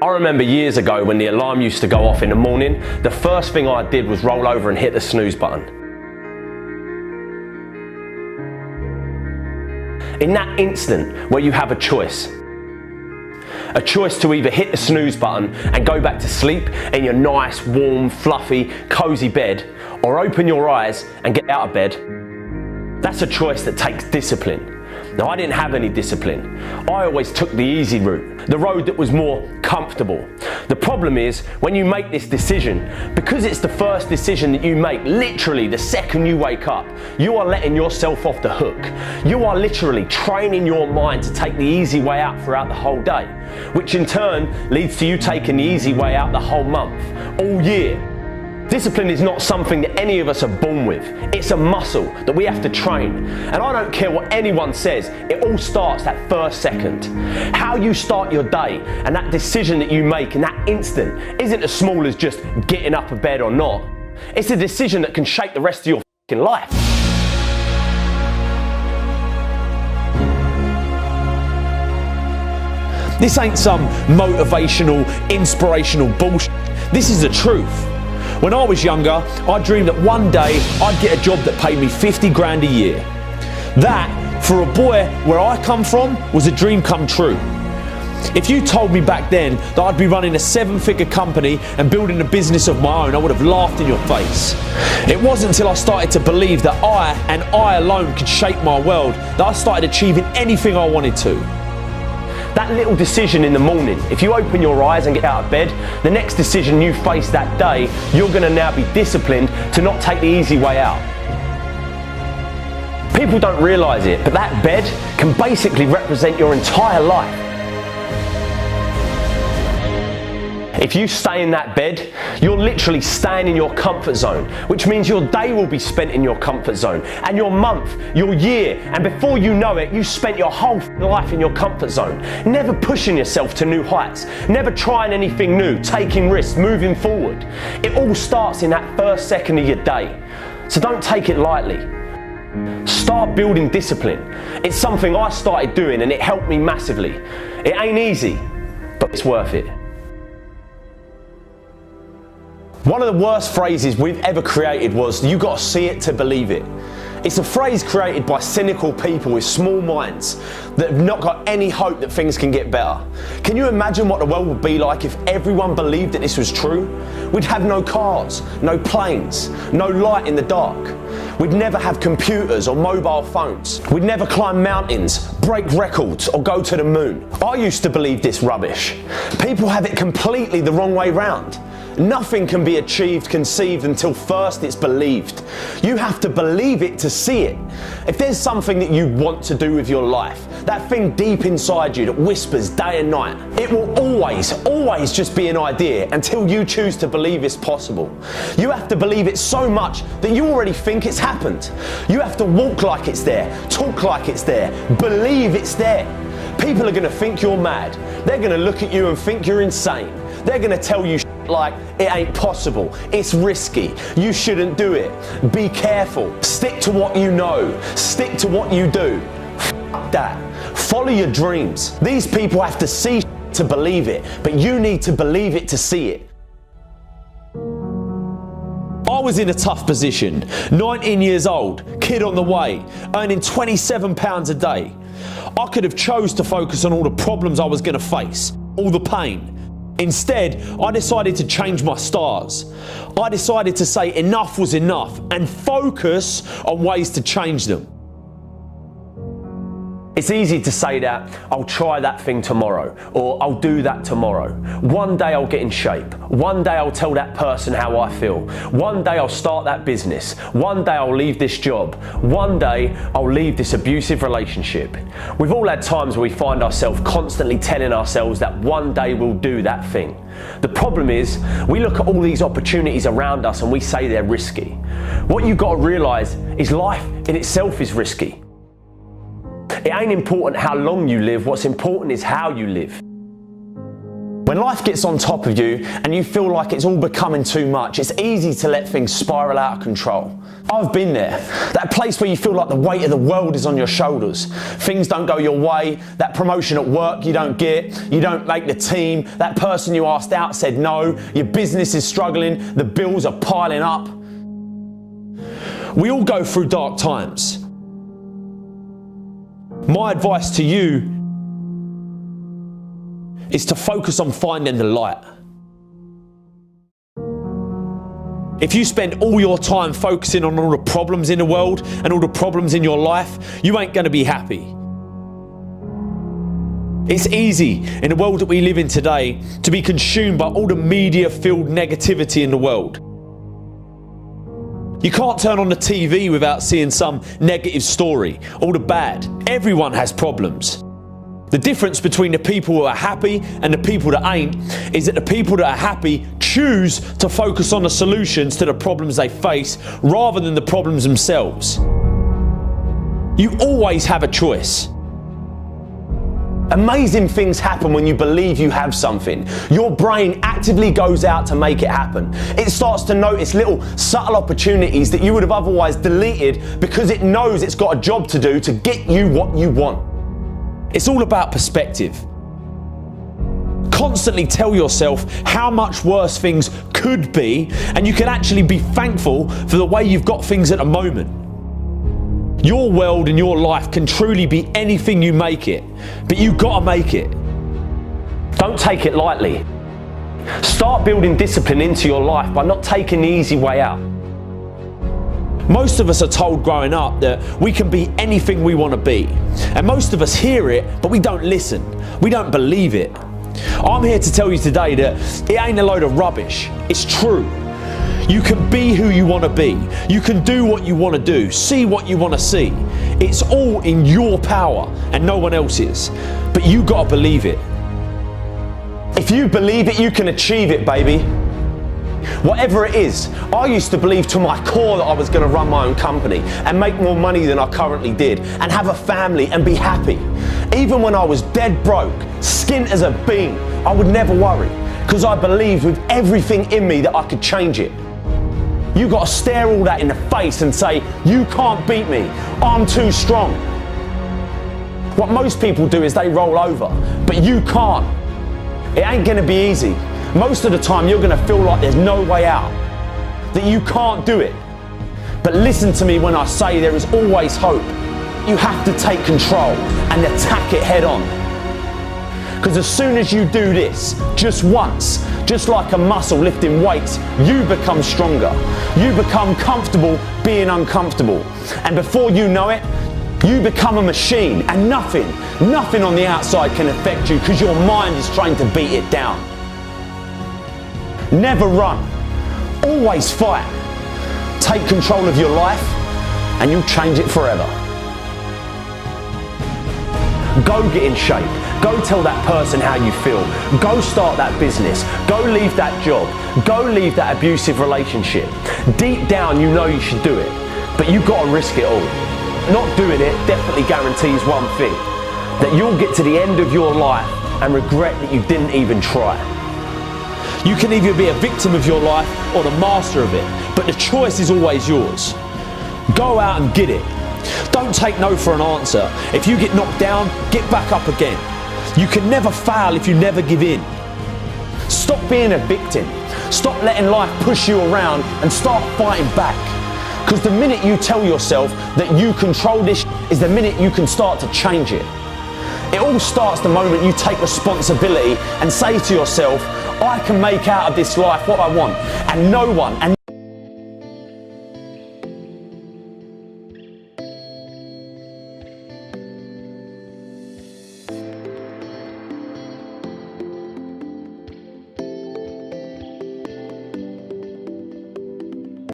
I remember years ago when the alarm used to go off in the morning, the first thing I did was roll over and hit the snooze button. In that instant where you have a choice to either hit the snooze button and go back to sleep in your nice, warm, fluffy, cozy bed, or open your eyes and get out of bed, that's a choice that takes discipline. Now, I didn't have any discipline. I always took the easy route, the road that was more comfortable. The problem is, when you make this decision, because it's the first decision that you make, literally the second you wake up, you are letting yourself off the hook. You are literally training your mind to take the easy way out throughout the whole day, which in turn leads to you taking the easy way out the whole month, all year. Discipline is not something that any of us are born with. It's a muscle that we have to train. And I don't care what anyone says, it all starts that first second. How you start your day and that decision that you make in that instant isn't as small as just getting up of bed or not. It's a decision that can shape the rest of your fucking life. This ain't some motivational, inspirational bullshit. This is the truth. When I was younger, I dreamed that one day I'd get a job that paid me 50 grand a year. That, for a boy where I come from, was a dream come true. If you told me back then that I'd be running a 7-figure company and building a business of my own, I would have laughed in your face. It wasn't until I started to believe that I, and I alone, could shape my world, that I started achieving anything I wanted to. That little decision in the morning, if you open your eyes and get out of bed, the next decision you face that day, you're going to now be disciplined to not take the easy way out. People don't realise it, but that bed can basically represent your entire life. If you stay in that bed, you're literally staying in your comfort zone, which means your day will be spent in your comfort zone, and your month, your year, and before you know it, you spent your whole life in your comfort zone, never pushing yourself to new heights, never trying anything new, taking risks, moving forward. It all starts in that first second of your day, so don't take it lightly. Start building discipline. It's something I started doing and it helped me massively. It ain't easy, but it's worth it. One of the worst phrases we've ever created was, "You gotta see it to believe it." It's a phrase created by cynical people with small minds that have not got any hope that things can get better. Can you imagine what the world would be like if everyone believed that this was true? We'd have no cars, no planes, no light in the dark. We'd never have computers or mobile phones. We'd never climb mountains, break records, or go to the moon. I used to believe this rubbish. People have it completely the wrong way round. Nothing can be achieved, conceived, until first it's believed. You have to believe it to see it. If there's something that you want to do with your life, that thing deep inside you that whispers day and night, it will always just be an idea until you choose to believe it's possible. You have to believe it so much that you already think it's happened. You have to walk like it's there, talk like it's there, believe it's there. People are going to think you're mad. They're going to look at you and think you're insane. They're going to tell you like it ain't possible, it's risky, you shouldn't do it, be careful, stick to what you know, stick to what you do. F that. Follow your dreams. These people have to see to believe it, but you need to believe it to see it. I was in a tough position, 19 years old, kid on the way, earning £27 a day. I could have chose to focus on all the problems I was going to face, all the pain. Instead, I decided to change my stars. I decided to say enough was enough and focus on ways to change them. It's easy to say that, I'll try that thing tomorrow, or I'll do that tomorrow. One day I'll get in shape. One day I'll tell that person how I feel. One day I'll start that business. One day I'll leave this job. One day I'll leave this abusive relationship. We've all had times where we find ourselves constantly telling ourselves that one day we'll do that thing. The problem is, we look at all these opportunities around us and we say they're risky. What you've got to realise is life in itself is risky. It ain't important how long you live, what's important is how you live. When life gets on top of you and you feel like it's all becoming too much, it's easy to let things spiral out of control. I've been there. That place where you feel like the weight of the world is on your shoulders. Things don't go your way. That promotion at work you don't get. You don't make the team. That person you asked out said no. Your business is struggling. The bills are piling up. We all go through dark times. My advice to you is to focus on finding the light. If you spend all your time focusing on all the problems in the world and all the problems in your life, you ain't going to be happy. It's easy in the world that we live in today to be consumed by all the media-filled negativity in the world. You can't turn on the TV without seeing some negative story, all the bad. Everyone has problems. The difference between the people who are happy and the people that ain't is that the people that are happy choose to focus on the solutions to the problems they face rather than the problems themselves. You always have a choice. Amazing things happen when you believe you have something. Your brain actively goes out to make it happen. It starts to notice little subtle opportunities that you would have otherwise deleted because it knows it's got a job to do to get you what you want. It's all about perspective. Constantly tell yourself how much worse things could be, and you can actually be thankful for the way you've got things at the moment. Your world and your life can truly be anything you make it, but you've got to make it. Don't take it lightly. Start building discipline into your life by not taking the easy way out. Most of us are told growing up that we can be anything we want to be. And most of us hear it, but we don't listen. We don't believe it. I'm here to tell you today that it ain't a load of rubbish. It's true. You can be who you want to be. You can do what you want to do. See what you want to see. It's all in your power and no one else's. But you got to believe it. If you believe it, you can achieve it, baby. Whatever it is, I used to believe to my core that I was going to run my own company and make more money than I currently did and have a family and be happy. Even when I was dead broke, skint as a bean, I would never worry because I believed with everything in me that I could change it. You got to stare all that in the face and say, you can't beat me, I'm too strong. What most people do is they roll over, but you can't. It ain't going to be easy. Most of the time you're going to feel like there's no way out, that you can't do it. But listen to me when I say there is always hope. You have to take control and attack it head on. Because as soon as you do this, just once, just like a muscle lifting weights, you become stronger. You become comfortable being uncomfortable. And before you know it, you become a machine and nothing on the outside can affect you because your mind is trying to beat it down. Never run, always fight. Take control of your life and you'll change it forever. Go get in shape. Go tell that person how you feel. Go start that business. Go leave that job. Go leave that abusive relationship. Deep down you know you should do it, but you've got to risk it all. Not doing it definitely guarantees one thing, that you'll get to the end of your life and regret that you didn't even try. You can either be a victim of your life or the master of it, but the choice is always yours. Go out and get it. Don't take no for an answer. If you get knocked down, get back up again. You can never fail if you never give in. Stop being a victim. Stop letting life push you around and start fighting back. Because the minute you tell yourself that you control this is the minute you can start to change it. It all starts the moment you take responsibility and say to yourself, I can make out of this life what I want, and no one